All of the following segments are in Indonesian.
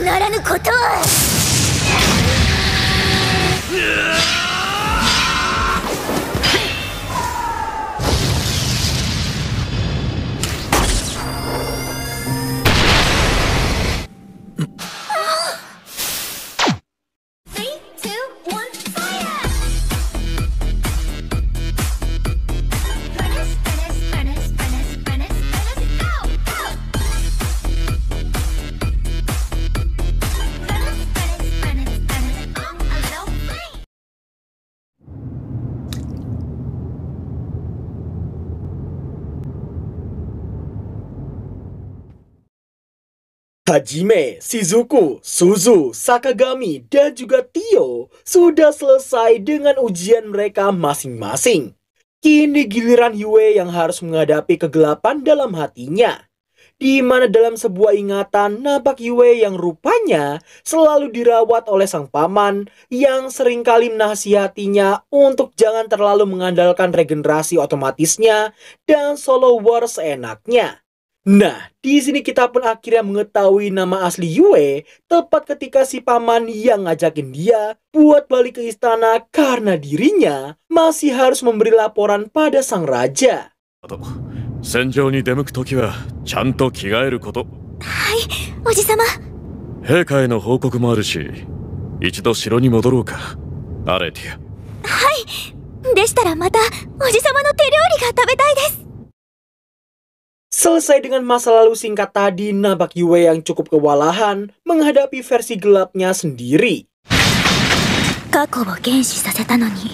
ならぬことは。Hajime, Shizuku, Suzu, Sakagami, dan juga Tio sudah selesai dengan ujian mereka masing-masing. Kini giliran Yue yang harus menghadapi kegelapan dalam hatinya, di mana dalam sebuah ingatan nampak Yue yang rupanya selalu dirawat oleh sang paman yang seringkali menasihatinya untuk jangan terlalu mengandalkan regenerasi otomatisnya dan solo war seenaknya. Nah, di sini kita pun akhirnya mengetahui nama asli Yue tepat ketika si paman yang ngajakin dia buat balik ke istana karena dirinya masih harus memberi laporan pada sang raja. 戦場に出向くときはちゃんと着替えること。はい、おじさま。陛下への報告もあるし、一度城に戻ろうか、アレティア。はい、でしたらまたおじさまの手料理が食べたいです。 Selesai dengan masa lalu singkat tadi, nampak Yue yang cukup kewalahan menghadapi versi gelapnya sendiri. 過去を原始させたのに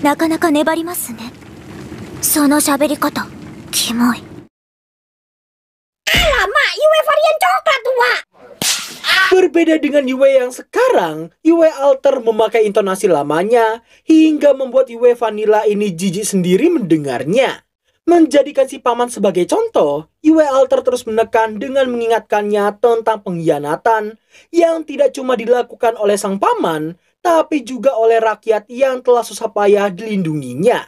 なかなか粘りますね。その喋り方、キモい。Alamak, Yue varian coklat tua. Berbeda dengan Yue yang sekarang, Yue Alter memakai intonasi lamanya hingga membuat Yue Vanilla ini jijik sendiri mendengarnya. Menjadikan si paman sebagai contoh, Yue Alter terus menekan dengan mengingatkannya tentang pengkhianatan yang tidak cuma dilakukan oleh sang paman, tapi juga oleh rakyat yang telah susah payah dilindunginya.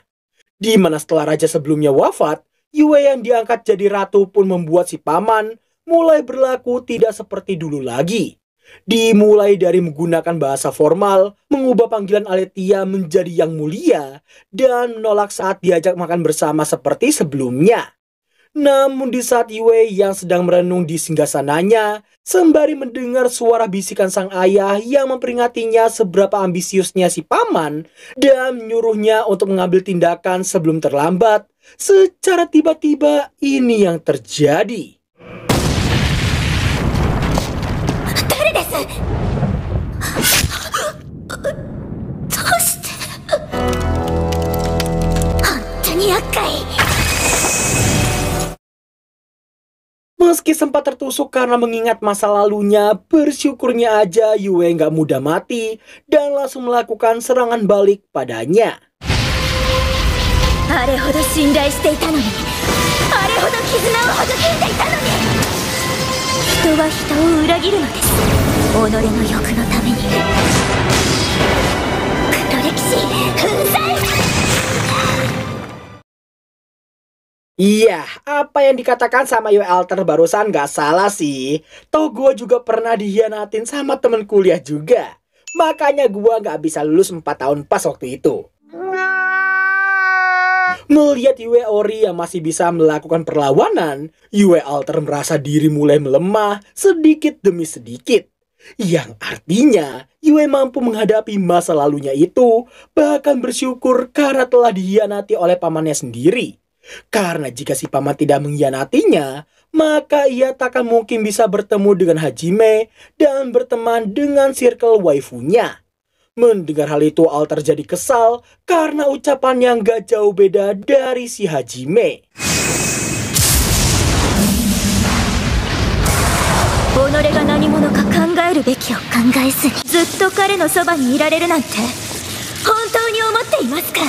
Di mana setelah raja sebelumnya wafat, Yue yang diangkat jadi ratu pun membuat si paman mulai berlaku tidak seperti dulu lagi. Dimulai dari menggunakan bahasa formal, mengubah panggilan Aletia menjadi yang mulia, dan menolak saat diajak makan bersama seperti sebelumnya. Namun di saat Yue yang sedang merenung di singgasananya, sembari mendengar suara bisikan sang ayah yang memperingatinya seberapa ambisiusnya si paman, dan menyuruhnya untuk mengambil tindakan sebelum terlambat, secara tiba-tiba ini yang terjadi. Meski sempat tertusuk karena mengingat masa lalunya, bersyukurnya aja Yue nggak mudah mati dan langsung melakukan serangan balik padanya. あれほど信頼していたのに、あれほど絆を育んでいたのに。人は人を裏切るのです。己の欲のために。黒歴史粉砕。 Iya, apa yang dikatakan sama Yue Alter barusan gak salah sih. Toh gue juga pernah dihianatin sama temen kuliah juga. Makanya gue gak bisa lulus 4 tahun pas waktu itu. Melihat Yue Ori yang masih bisa melakukan perlawanan, Yue Alter merasa diri mulai melemah sedikit demi sedikit. Yang artinya Yue mampu menghadapi masa lalunya itu, bahkan bersyukur karena telah dihianati oleh pamannya sendiri. Karena jika si paman tidak mengkhianatinya, maka ia takkan mungkin bisa bertemu dengan Hajime dan berteman dengan circle waifunya. Mendengar hal itu, Alter jadi kesal karena ucapan yang gak jauh beda dari si Hajime. 己が何者か考えるべきを考えずにずっと彼のそばにいられるなんて本当に思っていますか？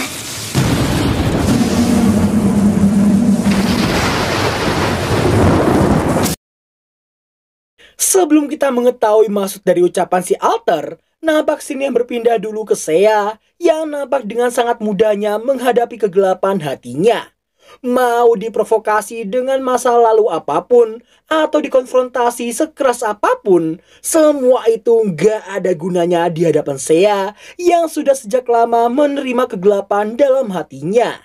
Sebelum kita mengetahui maksud dari ucapan si Alter, nampak scene yang berpindah dulu ke Seiya yang nampak dengan sangat mudahnya menghadapi kegelapan hatinya. Mau diprovokasi dengan masa lalu apapun, atau dikonfrontasi sekeras apapun, semua itu nggak ada gunanya di hadapan Seiya yang sudah sejak lama menerima kegelapan dalam hatinya.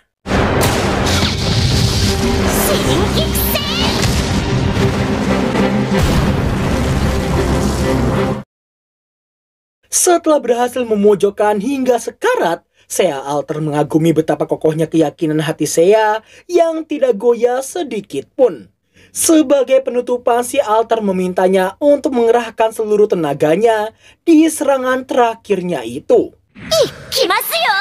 Setelah berhasil memojokkan hingga sekarat, Seiya Alter mengagumi betapa kokohnya keyakinan hati Seiya yang tidak goyah sedikit pun. Sebagai penutupan, si Alter memintanya untuk mengerahkan seluruh tenaganya di serangan terakhirnya itu. Ikimasu yo!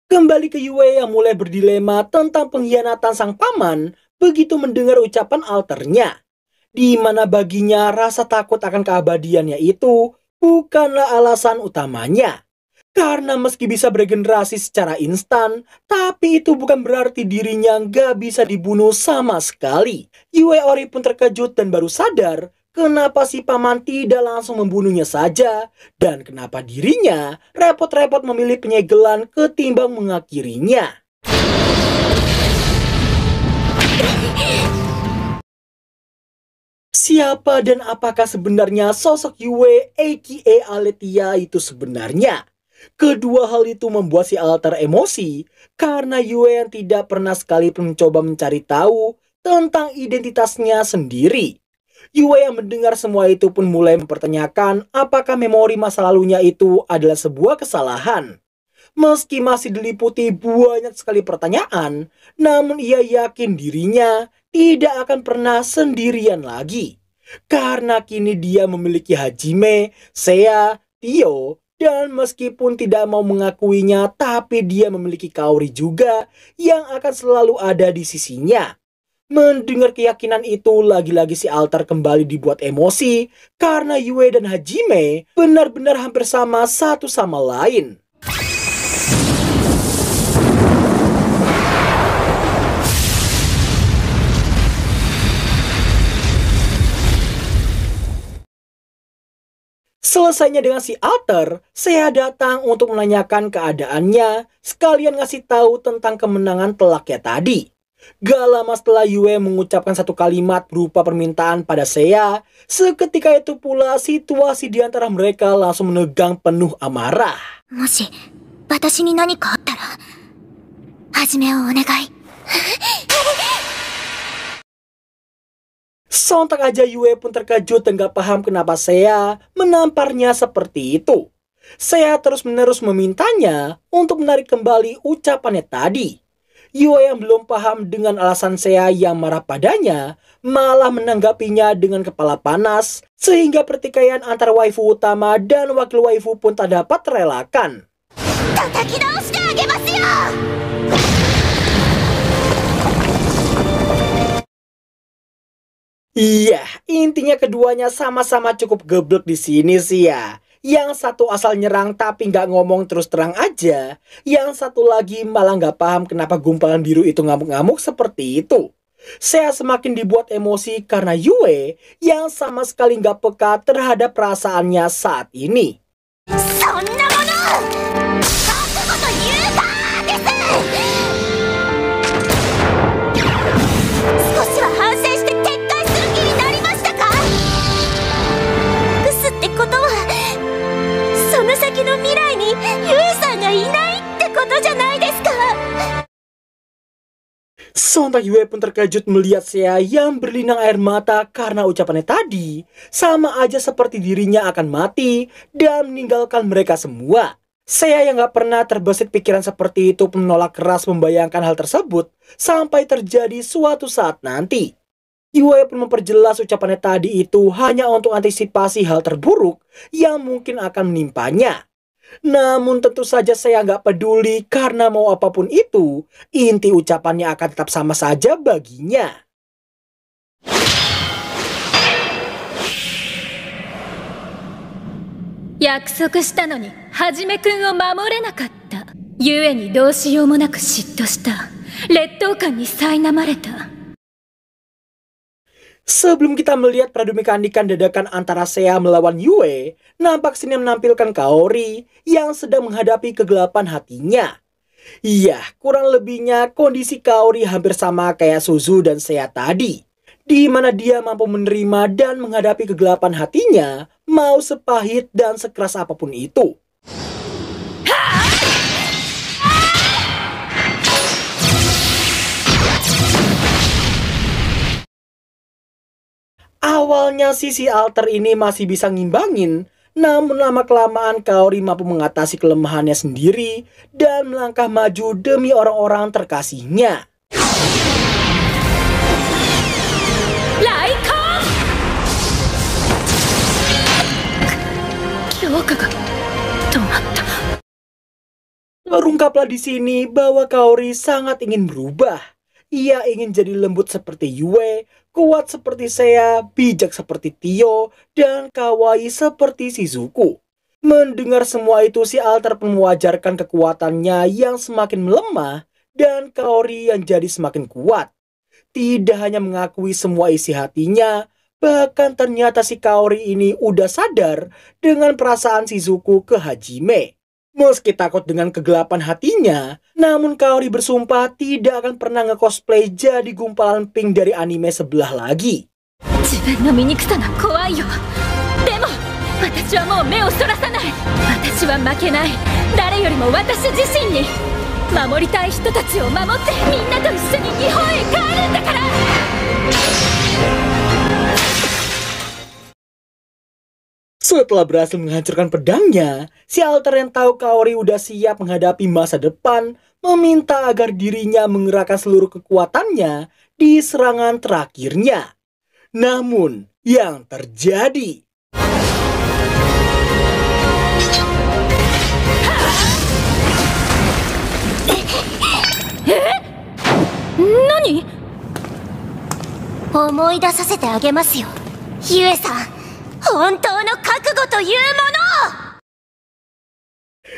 Kembali ke Yue yang mulai berdilema tentang pengkhianatan sang paman begitu mendengar ucapan alternya, di mana baginya rasa takut akan keabadiannya itu bukanlah alasan utamanya. Karena meski bisa beregenerasi secara instan, tapi itu bukan berarti dirinya nggak bisa dibunuh sama sekali. Yue Ori pun terkejut dan baru sadar kenapa si paman tidak langsung membunuhnya saja, dan kenapa dirinya repot-repot memilih penyegelan ketimbang mengakhirinya. Siapa dan apakah sebenarnya sosok Yue aka Aletia itu sebenarnya? Kedua hal itu membuat si Alter emosi karena Yue yang tidak pernah sekalipun mencoba mencari tahu tentang identitasnya sendiri. Yue yang mendengar semua itu pun mulai mempertanyakan apakah memori masa lalunya itu adalah sebuah kesalahan. Meski masih diliputi banyak sekali pertanyaan, namun ia yakin dirinya tidak akan pernah sendirian lagi. Karena kini dia memiliki Hajime, Seiya, Tio, dan meskipun tidak mau mengakuinya, tapi dia memiliki Kaori juga yang akan selalu ada di sisinya. Mendengar keyakinan itu, lagi-lagi si Alter kembali dibuat emosi karena Yue dan Hajime benar-benar hampir sama satu sama lain. Selesainya dengan si Alter, Seiya datang untuk menanyakan keadaannya, sekalian ngasih tahu tentang kemenangan telaknya tadi. Gak lama setelah Yue mengucapkan satu kalimat berupa permintaan pada Seiya, seketika itu pula situasi di antara mereka langsung menegang penuh amarah. Moshi, watashi ni nanika attara, hajime o onegai. Sontak aja Yue pun terkejut dan gak paham kenapa Seiya menamparnya seperti itu. Seiya terus-menerus memintanya untuk menarik kembali ucapannya tadi. Yue yang belum paham dengan alasan Seiya yang marah padanya malah menanggapinya dengan kepala panas, sehingga pertikaian antara waifu utama dan wakil waifu pun tak dapat terelakkan. Tataki naoshite agemasu yo! Iya, intinya keduanya sama-sama cukup geblek di sini sih ya. Yang satu asal nyerang tapi nggak ngomong terus terang aja. Yang satu lagi malah nggak paham kenapa gumpalan biru itu ngamuk-ngamuk seperti itu. Saya semakin dibuat emosi karena Yue yang sama sekali nggak peka terhadap perasaannya saat ini. Sonna mono! Kakugo to yuuta desu! Skoshi wa hansei shite tettai suru ki ni narimashita ka? Desu tte koto wa, sono saki no mirai ni Yue-san ga inai tte koto janai desu ka? Sontak Yue pun terkejut melihat Seiya yang berlinang air mata karena ucapannya tadi sama aja seperti dirinya akan mati dan meninggalkan mereka semua. Seiya yang gak pernah terbesit pikiran seperti itu pun menolak keras membayangkan hal tersebut sampai terjadi suatu saat nanti. Yue pun memperjelas ucapannya tadi itu hanya untuk antisipasi hal terburuk yang mungkin akan menimpanya. Namun tentu saja saya nggak peduli karena mau apapun itu, inti ucapannya akan tetap sama saja baginya. Yakusoku shita no ni Hajime-kun o mamore nakatta. Yue ni dou shiyou mo naku shitto shita. Rettoukan ni sainamareta. Sebelum kita melihat pradumekandikan dadakan antara Seiya melawan Yue, nampak sini menampilkan Kaori yang sedang menghadapi kegelapan hatinya. Iya, kurang lebihnya kondisi Kaori hampir sama kayak Suzu dan Seiya tadi, di mana dia mampu menerima dan menghadapi kegelapan hatinya, mau sepahit dan sekeras apapun itu. Awalnya sisi alter ini masih bisa ngimbangin, namun lama-kelamaan Kaori mampu mengatasi kelemahannya sendiri dan melangkah maju demi orang-orang terkasihnya. Terungkaplah di sini bahwa Kaori sangat ingin berubah. Ia ingin jadi lembut seperti Yue, kuat seperti Seiya, bijak seperti Tio, dan kawaii seperti Shizuku. Mendengar semua itu, si alter pun mewajarkan kekuatannya yang semakin melemah dan Kaori yang jadi semakin kuat. Tidak hanya mengakui semua isi hatinya, bahkan ternyata si Kaori ini udah sadar dengan perasaan Shizuku ke Hajime. Meski takut dengan kegelapan hatinya, namun Kaori bersumpah tidak akan pernah nge-cosplay jadi gumpalan pink dari anime sebelah lagi. Setelah berhasil menghancurkan pedangnya, si alter yang tahu Kaori udah siap menghadapi masa depan, meminta agar dirinya mengerahkan seluruh kekuatannya di serangan terakhirnya. Namun, yang terjadi... Nani? 思い出させてあげますよ、ユエさん。本当の覚悟というもの。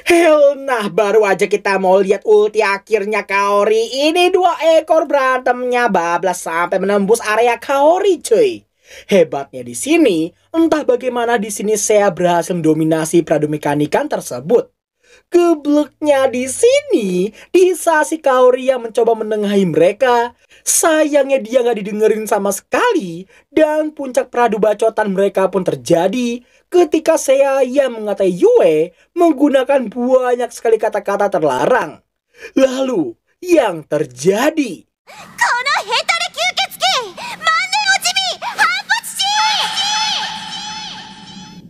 Hell, nah baru aja kita mau lihat ulti akhirnya Kaori. Ini 2 ekor berantemnya bablas sampai menembus area Kaori, cuy. Hebatnya di sini, entah bagaimana di sini Seiya berhasil mendominasi pradumekanikan tersebut. Gebleknya di sini, di saat si Kaori yang mencoba menengahi mereka, sayangnya dia nggak didengerin sama sekali, dan puncak peradu bacotan mereka pun terjadi ketika Seiya yang mengatai Yue menggunakan banyak sekali kata-kata terlarang. Lalu, yang terjadi...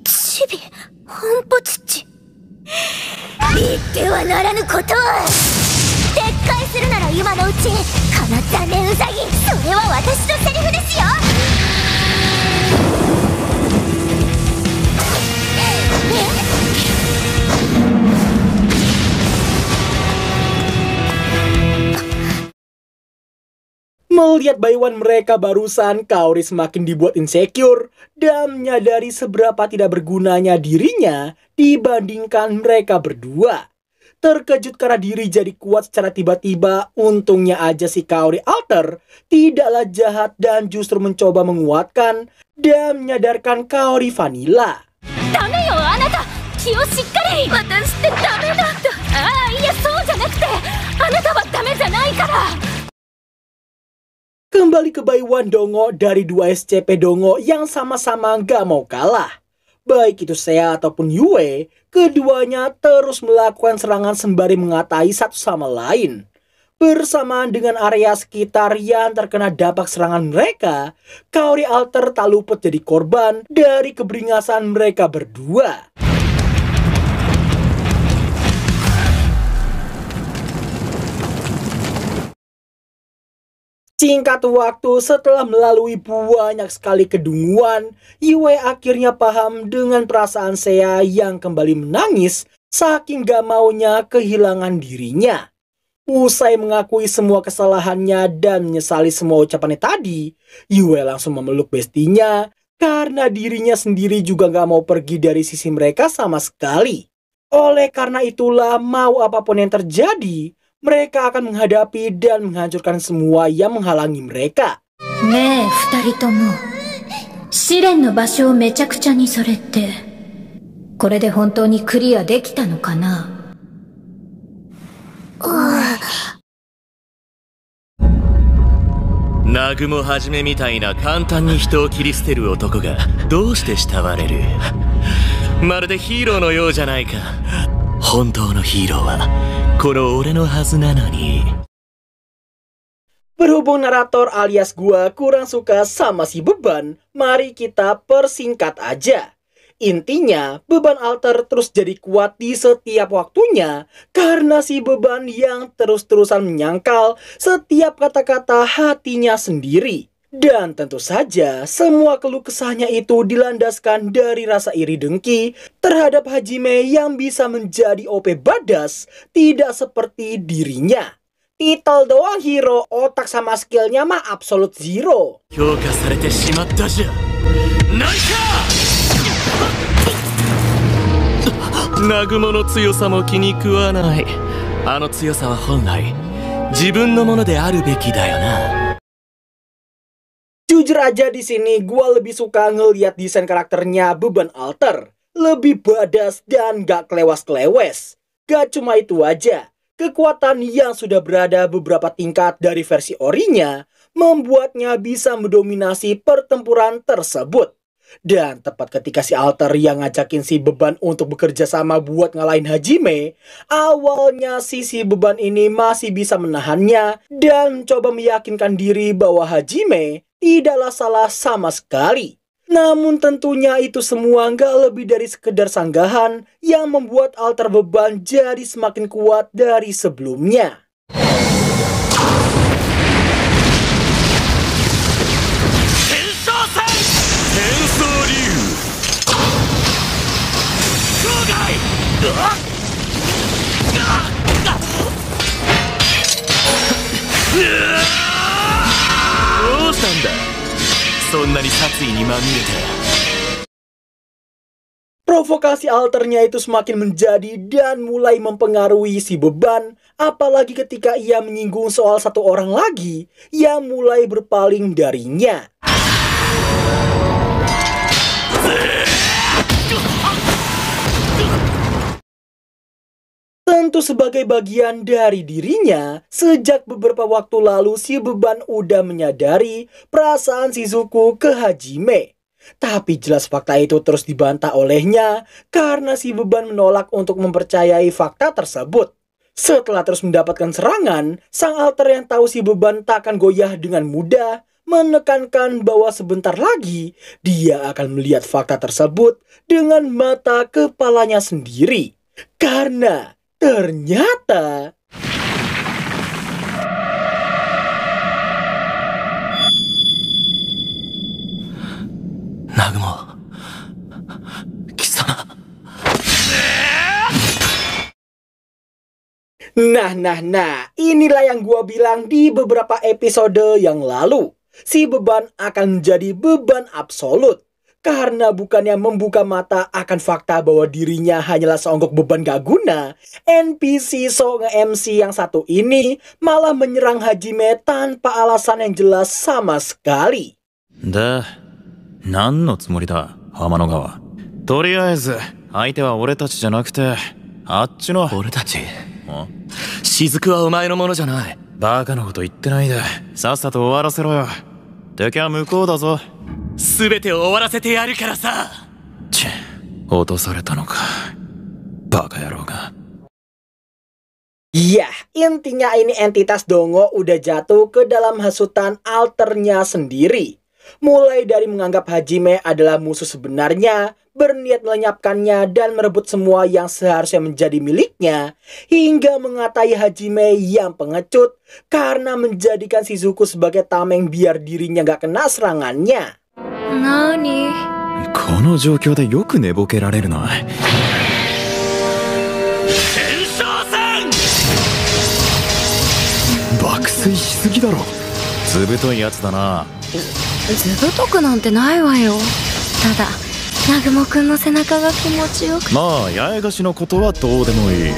Chibi, Hanpotsuchi. 言ってはならぬことを。撤回するなら今のうち。この残念ウサギ、それは私のセリフですよ。Melihat Baiwan mereka barusan, Kaori semakin dibuat insecure dan menyadari seberapa tidak bergunanya dirinya dibandingkan mereka berdua. Terkejut karena diri jadi kuat secara tiba-tiba, untungnya aja si Kaori Alter tidaklah jahat dan justru mencoba menguatkan dan menyadarkan Kaori Vanilla. Dame yo, anata! Ki o shikkari! Watashi te dame nanda! Iya, sou janakute! Anata wa dame janai kara! Kembali ke Baiwan Dongo dari 2 SCP Dongo yang sama-sama gak mau kalah. Baik itu Seiya ataupun Yue, keduanya terus melakukan serangan sembari mengatai satu sama lain. Bersamaan dengan area sekitar yang terkena dampak serangan mereka, Kaori Alter tak luput jadi korban dari keberingasan mereka berdua. Singkat waktu, setelah melalui banyak sekali kedunguan, Yue akhirnya paham dengan perasaan Seiya yang kembali menangis saking gak maunya kehilangan dirinya. Usai mengakui semua kesalahannya dan menyesali semua ucapannya tadi, Yue langsung memeluk bestinya karena dirinya sendiri juga gak mau pergi dari sisi mereka sama sekali. Oleh karena itulah, mau apapun yang terjadi, mereka akan menghadapi dan menghancurkan semua yang menghalangi mereka. Ne, 2人とも。試練の場所をめちゃくちゃにされて、これで本当にクリアできたのかな。南雲はじめみたいな簡単に人を切り捨てる男がどうして慕われる？まるでヒーローのようじゃないか。本当のヒーローはこの俺のはずなのに。 Berhubung narator alias gua kurang suka sama si Beban, mari kita persingkat aja. Intinya, Beban Alter terus jadi kuat di setiap waktunya karena si Beban yang terus-terusan menyangkal setiap kata-kata hatinya sendiri. Dan tentu saja, semua keluh kesahnya itu dilandaskan dari rasa iri dengki terhadap Hajime yang bisa menjadi OP badass tidak seperti dirinya. Titel doang hero, otak sama skillnya mah absolute zero. 評価されてしまったじゃないか。南雲の強さも気に食わない。あの強さは本来自分のものであるべきだよな。 Jujur aja di sini gua lebih suka ngeliat desain karakternya Beban Alter. Lebih badass dan gak kelewas-kelewes. Gak cuma itu aja. Kekuatan yang sudah berada beberapa tingkat dari versi orinya membuatnya bisa mendominasi pertempuran tersebut. Dan tepat ketika si Alter yang ngajakin si Beban untuk bekerja sama buat ngalahin Hajime, awalnya si Beban ini masih bisa menahannya dan coba meyakinkan diri bahwa Hajime tidaklah salah sama sekali. Namun tentunya itu semua nggak lebih dari sekedar sanggahan yang membuat Alter Beban jadi semakin kuat dari sebelumnya. Provokasi Alternya itu semakin menjadi dan mulai mempengaruhi si Beban, apalagi ketika ia menyinggung soal satu orang lagi yang mulai berpaling darinya. Tentu sebagai bagian dari dirinya, sejak beberapa waktu lalu si Beban udah menyadari perasaan Shizuku ke Hajime. Tapi jelas fakta itu terus dibantah olehnya karena si Beban menolak untuk mempercayai fakta tersebut. Setelah terus mendapatkan serangan, sang Alter yang tahu si Beban tak akan goyah dengan mudah menekankan bahwa sebentar lagi dia akan melihat fakta tersebut dengan mata kepalanya sendiri. Karena ternyata Nagumo, Kisama. Nah, inilah yang gua bilang di beberapa episode yang lalu. Si Beban akan menjadi beban absolut. Karena bukannya membuka mata akan fakta bahwa dirinya hanyalah seonggok beban gak guna, NPC so nge-MC yang satu ini malah menyerang Hajime tanpa alasan yang jelas sama sekali. 何のつもりだ、天の川。とりあえず相手は俺たちじゃなくてあっちの。俺たち？雫はお前のものじゃない。バカなこと言ってないでさっさと終わらせろよ。敵は向こうだぞ。全てを終わらせてやるからさ。落とされたのか、バカ野郎が。 Iya, intinya ini entitas Dongo udah jatuh ke dalam hasutan Alternya sendiri. Mulai dari menganggap Hajime adalah musuh sebenarnya, berniat melenyapkannya dan merebut semua yang seharusnya menjadi miliknya, hingga mengatai Hajime yang pengecut karena menjadikan Shizuku sebagai tameng biar dirinya gak kena serangannya. Nani? この状況でよく寝ぼけられるな。天正戦！爆睡しすぎだろ。ずぶといやつだな。 ずぶとくなんてないわよ。ただ南雲くんの背中が気持ちよく。まあ八重樫のことはどうでもいい。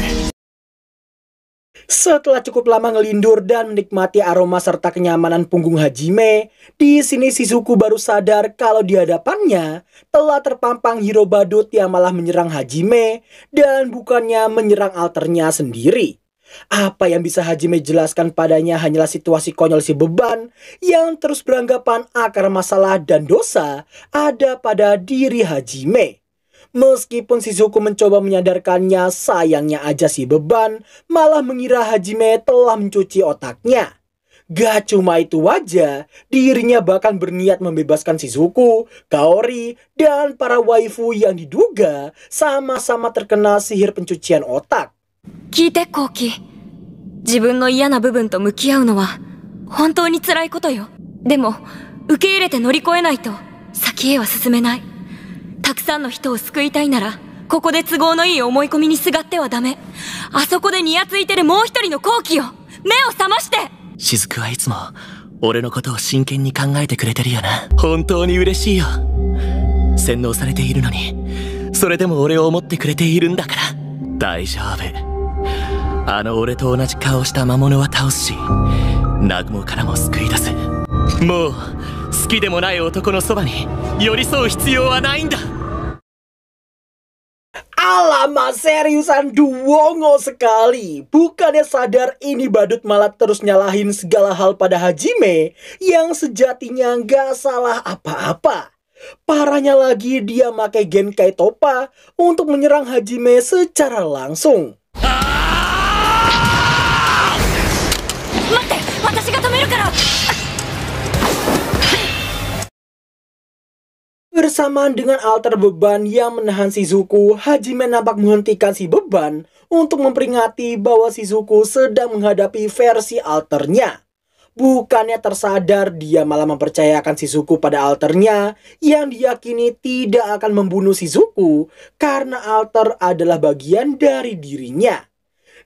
Setelah cukup lama ngelindur dan menikmati aroma serta kenyamanan punggung Hajime, di sini Shizuku baru sadar kalau di hadapannya telah terpampang hero badut yang malah menyerang Hajime dan bukannya menyerang Alternya sendiri. Apa yang bisa Hajime jelaskan padanya hanyalah situasi konyol si beban yang terus beranggapan akar masalah dan dosa ada pada diri Hajime. Meskipun Shizuku mencoba menyadarkannya, sayangnya aja si beban malah mengira Hajime telah mencuci otaknya. Gak cuma itu aja, dirinya bahkan berniat membebaskan Shizuku, Kaori, dan para waifu yang diduga sama-sama terkena sihir pencucian otak. 聞いてコウキ、自分の嫌な部分と向き合うのは本当に辛いことよ。でも受け入れて乗り越えないと先へは進めない。たくさんの人を救いたいならここで都合のいい思い込みにすがってはダメ。あそこでニヤついてるもう一人のコウキよ、目を覚まして。雫はいつも俺のことを真剣に考えてくれてるよな。本当に嬉しいよ。洗脳されているのにそれでも俺を思ってくれているんだから。大丈夫。あの俺と同じ顔した魔物は倒すし、南雲からも救い出す。もう好きでもない男のそばに寄り添う必要はないんだ。 Alamak, seriusan duongo sekali. Bukannya sadar ini badut malah terus nyalahin segala hal pada Hajime yang sejatinya nggak salah apa-apa. Parahnya lagi dia pakai Genkai Toppa untuk menyerang Hajime secara langsung. Bersamaan dengan alter beban yang menahan Shizuku, Hajime nampak menghentikan si beban untuk memperingati bahwa Shizuku sedang menghadapi versi alternya. Bukannya tersadar, dia malah mempercayakan Shizuku pada alternya yang diyakini tidak akan membunuh Shizuku karena alter adalah bagian dari dirinya.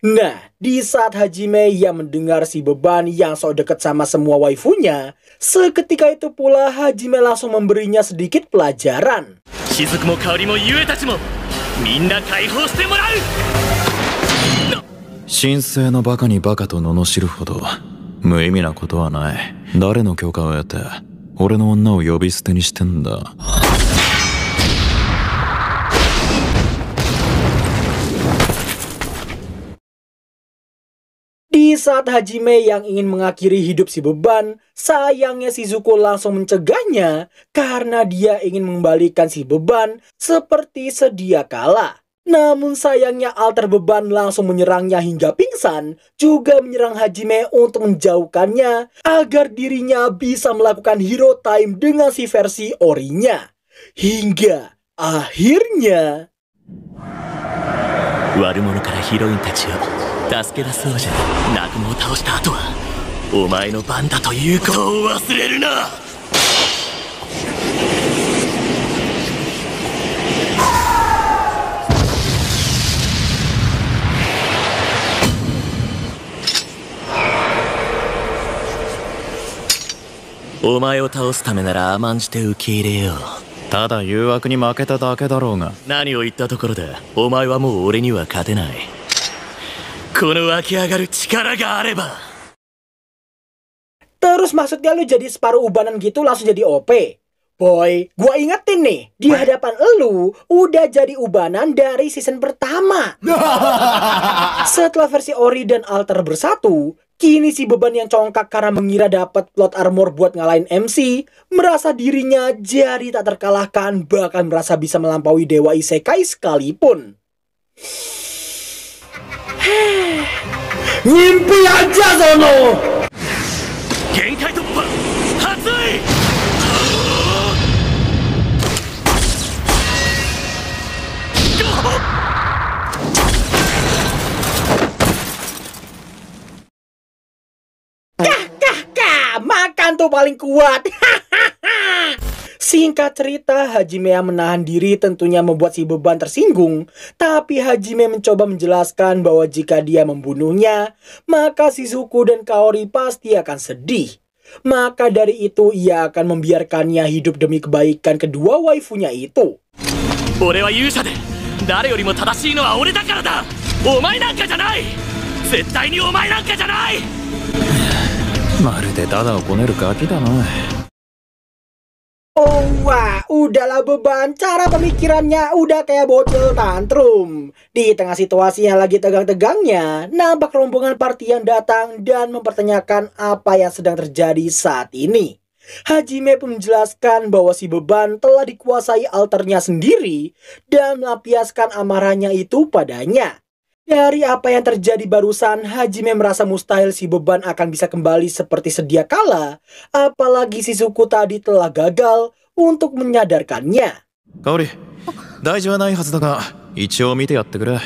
Nah, di saat Hajime yang mendengar si beban yang sok dekat sama semua waifunya, seketika itu pula Hajime langsung memberinya sedikit pelajaran. Shizuku mo Kaori mo Yue tachi mo minna kaihou shite morau. 神聖のバカにバカと罵るほど無意味なことはない。誰の許可を得て俺の女を呼び捨てにしてんだ。 Di saat Hajime yang ingin mengakhiri hidup si beban, sayangnya Shizuku langsung mencegahnya karena dia ingin mengembalikan si beban seperti sedia kala. Namun sayangnya alter beban langsung menyerangnya hingga pingsan, juga menyerang Hajime untuk menjauhkannya agar dirinya bisa melakukan hero time dengan si versi orinya. Hingga akhirnya... 悪者からヒロインたちを助け出そうじゃ。南雲を倒した後はお前の番だということを忘れるな。お前を倒すためなら甘んじて受け入れよう。ただ誘惑に負けただけだろうが。何を言ったところでお前はもう俺には勝てない。この湧き上がる力があれば。 Terus maksudnya lu jadi separuh ubanan gitu langsung jadi OP? Boy, gua ingetin nih, di hadapan lu udah jadi ubanan dari season pertama. Setelah versi Ori dan Alter bersatu, kini si beban yang congkak karena mengira dapat plot armor buat ngalahin MC, merasa dirinya jadi tak terkalahkan, bahkan merasa bisa melampaui dewa isekai sekalipun. Ngimpi aja sono! Genkai Toppa Hatsui! Makan tuh paling kuat. Singkat cerita, Hajime yang menahan diri tentunya membuat si beban tersinggung. Tapi Hajime mencoba menjelaskan bahwa jika dia membunuhnya, maka Shizuku dan Kaori pasti akan sedih. Maka dari itu ia akan membiarkannya hidup demi kebaikan kedua waifunya itu. 俺は勇者で誰よりも正しいのは俺だからだ。お前なんかじゃない。絶対にお前なんかじゃない。まるでダダをこねるガキだな。Oh wah, udahlah beban, cara pemikirannya udah kayak bocil tantrum. Di tengah situasi yang lagi tegang-tegangnya, nampak rombongan party yang datang dan mempertanyakan apa yang sedang terjadi saat ini. Hajime pun menjelaskan bahwa si beban telah dikuasai alternya sendiri dan melampiaskan amarahnya itu padanya. Dari apa yang terjadi barusan, Hajime merasa mustahil si beban akan bisa kembali seperti sedia kala, apalagi si suku tadi telah gagal untuk menyadarkannya. Kaori, 大事はないはずだが、一応見てやってくれ。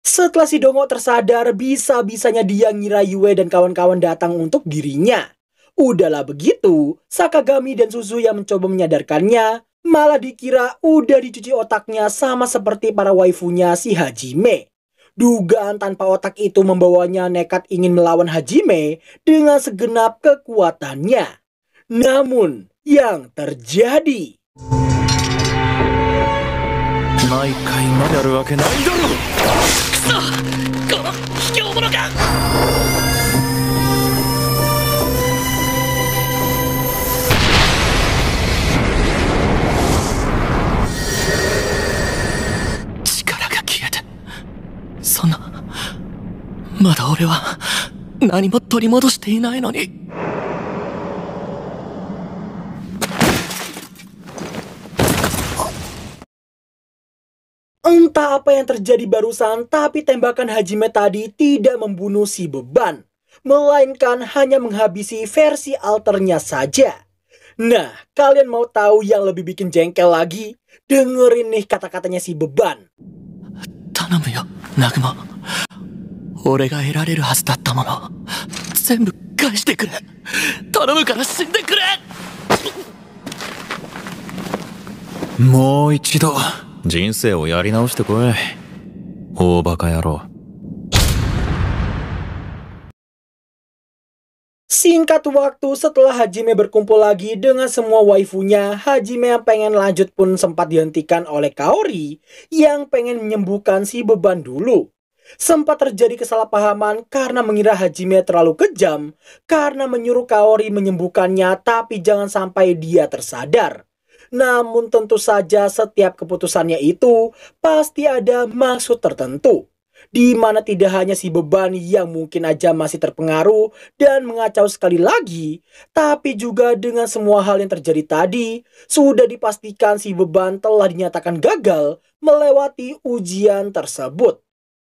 Setelah si Dongo tersadar, bisa-bisanya dia ngira Yue dan kawan-kawan datang untuk dirinya. Udahlah begitu, Sakagami dan Suzu yang mencoba menyadarkannya, malah dikira udah dicuci otaknya sama seperti para waifunya si Hajime. Dugaan tanpa otak itu membawanya nekat ingin melawan Hajime dengan segenap kekuatannya. Namun, yang terjadi... 毎回まであるわけないだろう。くそ、この卑怯者が。力が消えて、そんな、まだ俺は何も取り戻していないのに。 Entah apa yang terjadi barusan, tapi tembakan Hajime tadi tidak membunuh si beban, melainkan hanya menghabisi versi alternya saja. Nah, kalian mau tahu yang lebih bikin jengkel lagi? Dengerin nih kata-katanya si beban. 頼むよ、ナグモ。俺が得られるはずだったもの、全部返してくれ。頼むから死んでくれ。もう一度。 人生をやり直してこい。大バカ野郎。 Singkat waktu setelah Hajime berkumpul lagi dengan semua waifunya, Hajime yang pengen lanjut pun sempat dihentikan oleh Kaori yang pengen menyembuhkan si beban dulu. Sempat terjadi kesalahpahaman karena mengira Hajime terlalu kejam karena menyuruh Kaori menyembuhkannya, tapi jangan sampai dia tersadar. Namun tentu saja setiap keputusannya itu pasti ada maksud tertentu, di mana tidak hanya si beban yang mungkin aja masih terpengaruh dan mengacau sekali lagi, tapi juga dengan semua hal yang terjadi tadi, sudah dipastikan si beban telah dinyatakan gagal melewati ujian tersebut.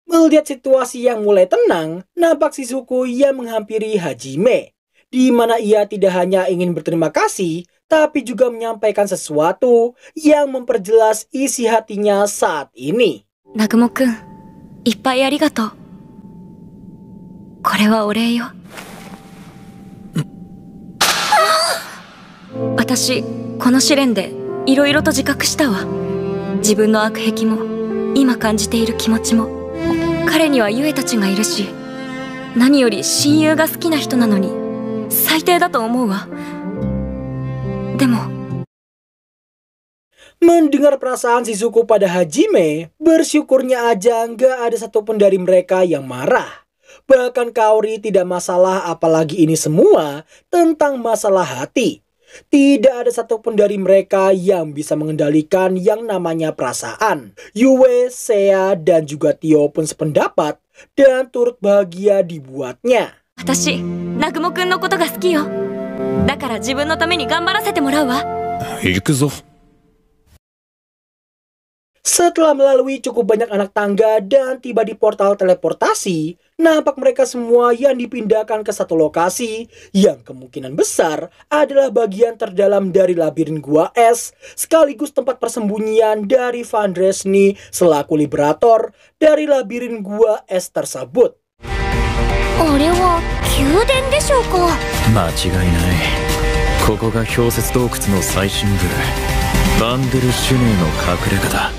Melihat situasi yang mulai tenang, nampak Shizuku yang menghampiri Hajime, di mana ia tidak hanya ingin berterima kasih, tapi juga menyampaikan sesuatu yang memperjelas isi hatinya saat ini. Nagumo-kun, いっぱいありがとう。これはお礼よ。私、この試練でいろいろと自覚したわ。自分の悪癖も、今感じている気持ちも。彼にはユエたちがいるし、何より親友が好きな人なのに、最低だと思うわ。 Mendengar perasaan Shizuku pada Hajime, bersyukurnya aja nggak ada satupun dari mereka yang marah. Bahkan Kaori tidak masalah, apalagi ini semua tentang masalah hati. Tidak ada satupun dari mereka yang bisa mengendalikan yang namanya perasaan. Yue, Seiya, dan juga Tio pun sependapat dan turut bahagia dibuatnya. 私、南雲くんのことが好きよ。だから自分のために頑張らせてもらうわ。行くぞ。 Setelah melalui cukup banyak anak tangga dan tiba di portal teleportasi, nampak mereka semua yang dipindahkan ke satu lokasi yang kemungkinan besar adalah bagian terdalam dari labirin gua es, sekaligus tempat persembunyian dari Van Dresny selaku liberator dari labirin gua es tersebut. あれは宮殿でしょうか。間違いない。ここが氷雪洞窟の最深部、バンデルシュネーの隠れ家だ。